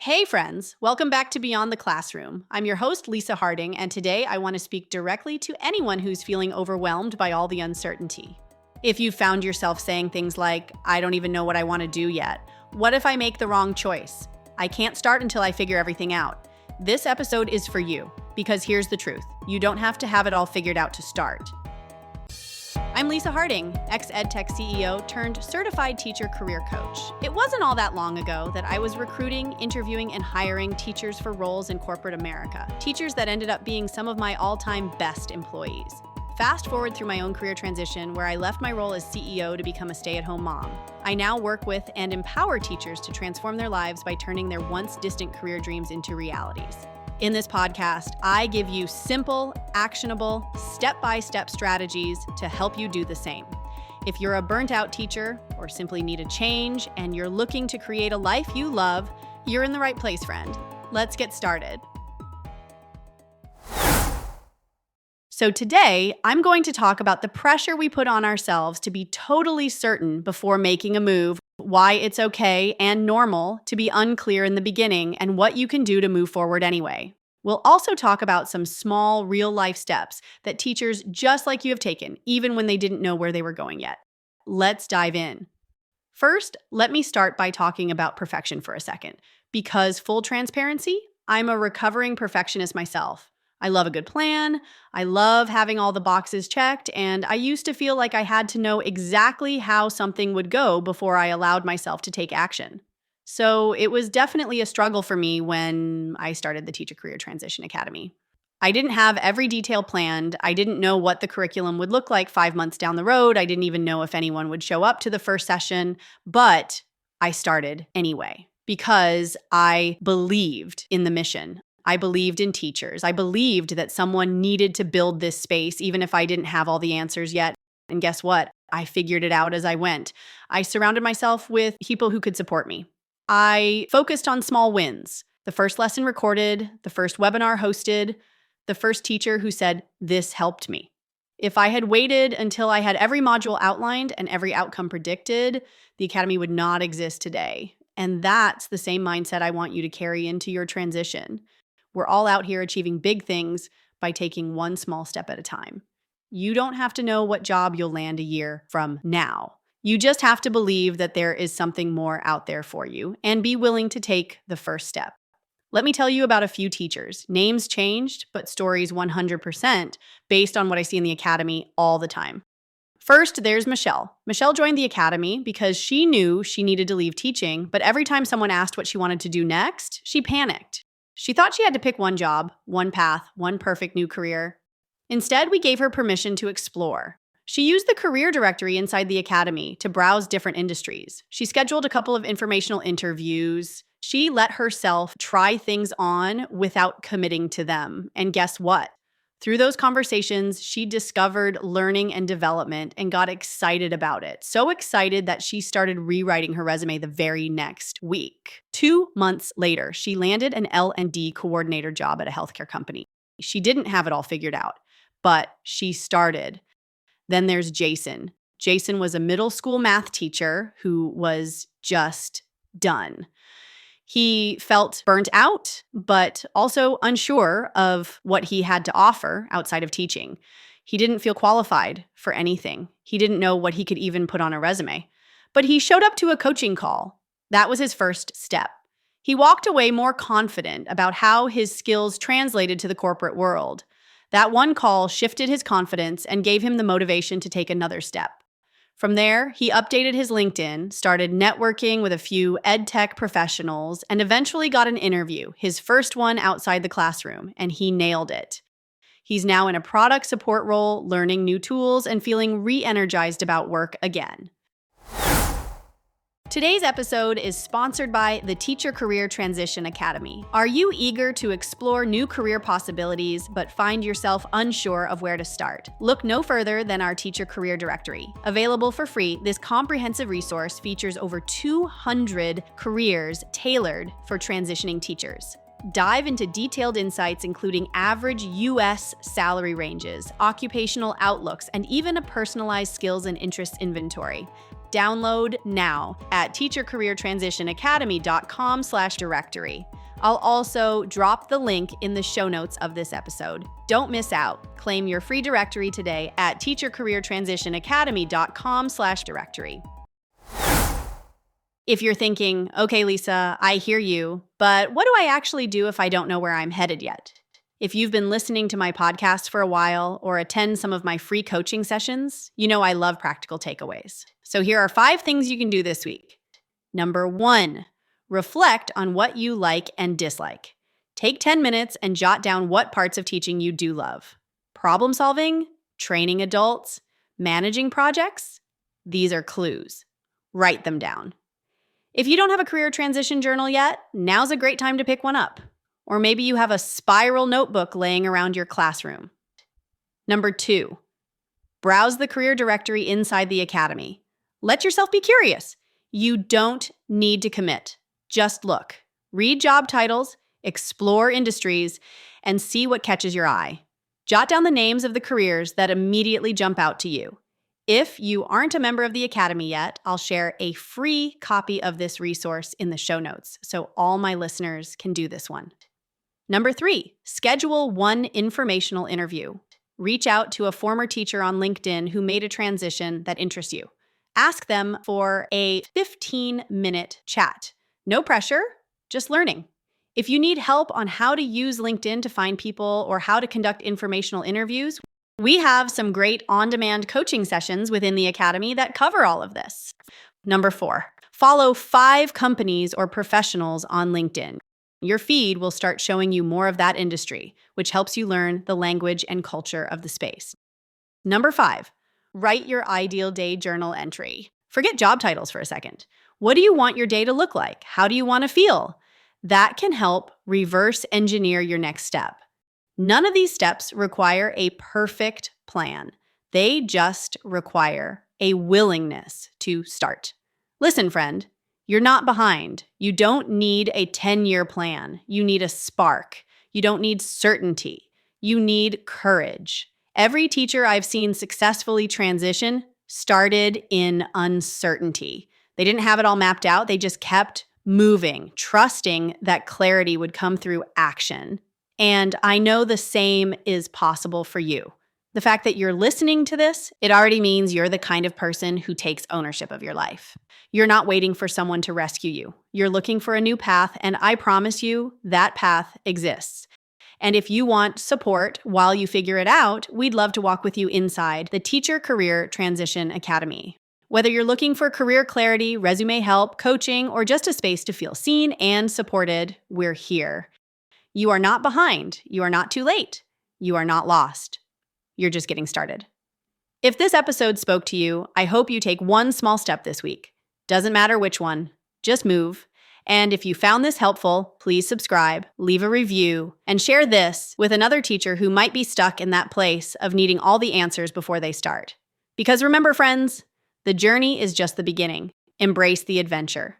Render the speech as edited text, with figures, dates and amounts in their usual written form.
Hey friends, welcome back to Beyond the Classroom. I'm your host, Lisa Harding, and today I want to speak directly to anyone who's feeling overwhelmed by all the uncertainty. If you found yourself saying things like, I don't even know what I want to do yet. What if I make the wrong choice? I can't start until I figure everything out. This episode is for you, because here's the truth. You don't have to have it all figured out to start. I'm Lisa Harding, ex-EdTech CEO turned certified teacher career coach. It wasn't all that long ago that I was recruiting, interviewing, and hiring teachers for roles in corporate America. Teachers that ended up being some of my all-time best employees. Fast forward through my own career transition where I left my role as CEO to become a stay-at-home mom. I now work with and empower teachers to transform their lives by turning their once distant career dreams into realities. In this podcast, I give you simple, actionable, step-by-step strategies to help you do the same. If you're a burnt-out teacher or simply need a change and you're looking to create a life you love, you're in the right place, friend. Let's get started. So today, I'm going to talk about the pressure we put on ourselves to be totally certain before making a move, why it's okay and normal to be unclear in the beginning, and what you can do to move forward anyway. We'll also talk about some small, real-life steps that teachers just like you have taken, even when they didn't know where they were going yet. Let's dive in. First, let me start by talking about perfection for a second, because full transparency, I'm a recovering perfectionist myself. I love a good plan, I love having all the boxes checked, and I used to feel like I had to know exactly how something would go before I allowed myself to take action. So it was definitely a struggle for me when I started the Teacher Career Transition Academy. I didn't have every detail planned. I didn't know what the curriculum would look like 5 months down the road. I didn't even know if anyone would show up to the first session, but I started anyway because I believed in the mission. I believed in teachers. I believed that someone needed to build this space, even if I didn't have all the answers yet. And guess what? I figured it out as I went. I surrounded myself with people who could support me. I focused on small wins. The first lesson recorded, the first webinar hosted, the first teacher who said, "This helped me." If I had waited until I had every module outlined and every outcome predicted, the Academy would not exist today. And that's the same mindset I want you to carry into your transition. We're all out here achieving big things by taking one small step at a time. You don't have to know what job you'll land a year from now. You just have to believe that there is something more out there for you and be willing to take the first step. Let me tell you about a few teachers. Names changed, but stories 100% based on what I see in the Academy all the time. First, there's Michelle. Michelle joined the Academy because she knew she needed to leave teaching, but every time someone asked what she wanted to do next, she panicked. She thought she had to pick one job, one path, one perfect new career. Instead, we gave her permission to explore. She used the career directory inside the Academy to browse different industries. She scheduled a couple of informational interviews. She let herself try things on without committing to them. And guess what? Through those conversations, she discovered learning and development and got excited about it. So excited that she started rewriting her resume the very next week. 2 months later, she landed an L&D coordinator job at a healthcare company. She didn't have it all figured out, but she started. Then there's Jason. Jason was a middle school math teacher who was just done. He felt burnt out, but also unsure of what he had to offer outside of teaching. He didn't feel qualified for anything. He didn't know what he could even put on a resume. But he showed up to a coaching call. That was his first step. He walked away more confident about how his skills translated to the corporate world. That one call shifted his confidence and gave him the motivation to take another step. From there, he updated his LinkedIn, started networking with a few EdTech professionals, and eventually got an interview, his first one outside the classroom, and he nailed it. He's now in a product support role, learning new tools, and feeling re-energized about work again. Today's episode is sponsored by the Teacher Career Transition Academy. Are you eager to explore new career possibilities but find yourself unsure of where to start? Look no further than our Teacher Career Directory. Available for free, this comprehensive resource features over 200 careers tailored for transitioning teachers. Dive into detailed insights including average U.S. salary ranges, occupational outlooks, and even a personalized skills and interests inventory. Download now at teachercareertransitionacademy.com/directory. I'll also drop the link in the show notes of this episode. Don't miss out. Claim your free directory today at teachercareertransitionacademy.com/directory. If you're thinking, okay, Lisa, I hear you, but what do I actually do if I don't know where I'm headed yet? If you've been listening to my podcast for a while or attend some of my free coaching sessions, you know I love practical takeaways. So here are 5 things you can do this week. Number 1, reflect on what you like and dislike. Take 10 minutes and jot down what parts of teaching you do love. Problem solving, training adults, managing projects. These are clues. Write them down. If you don't have a career transition journal yet, now's a great time to pick one up. Or maybe you have a spiral notebook laying around your classroom. Number 2, browse the career directory inside the academy. Let yourself be curious. You don't need to commit. Just look. Read job titles, explore industries, and see what catches your eye. Jot down the names of the careers that immediately jump out to you. If you aren't a member of the Academy yet, I'll share a free copy of this resource in the show notes, so all my listeners can do this one. Number 3, schedule one informational interview. Reach out to a former teacher on LinkedIn who made a transition that interests you. Ask them for a 15-minute chat. No pressure, just learning. If you need help on how to use LinkedIn to find people or how to conduct informational interviews, we have some great on-demand coaching sessions within the Academy that cover all of this. Number 4, follow 5 companies or professionals on LinkedIn. Your feed will start showing you more of that industry, which helps you learn the language and culture of the space. Number 5, write your ideal day journal entry. Forget job titles for a second. What do you want your day to look like? How do you want to feel? That can help reverse engineer your next step. None of these steps require a perfect plan. They just require a willingness to start. Listen, friend, you're not behind. You don't need a 10-year plan. You need a spark. You don't need certainty. You need courage. Every teacher I've seen successfully transition started in uncertainty. They didn't have it all mapped out. They just kept moving, trusting that clarity would come through action. And I know the same is possible for you. The fact that you're listening to this, it already means you're the kind of person who takes ownership of your life. You're not waiting for someone to rescue you. You're looking for a new path, and I promise you that path exists. And if you want support while you figure it out, we'd love to walk with you inside the Teacher Career Transition Academy. Whether you're looking for career clarity, resume help, coaching, or just a space to feel seen and supported, we're here. You are not behind. You are not too late. You are not lost. You're just getting started. If this episode spoke to you, I hope you take one small step this week. Doesn't matter which one, just move. And if you found this helpful, please subscribe, leave a review, and share this with another teacher who might be stuck in that place of needing all the answers before they start. Because remember, friends, the journey is just the beginning. Embrace the adventure.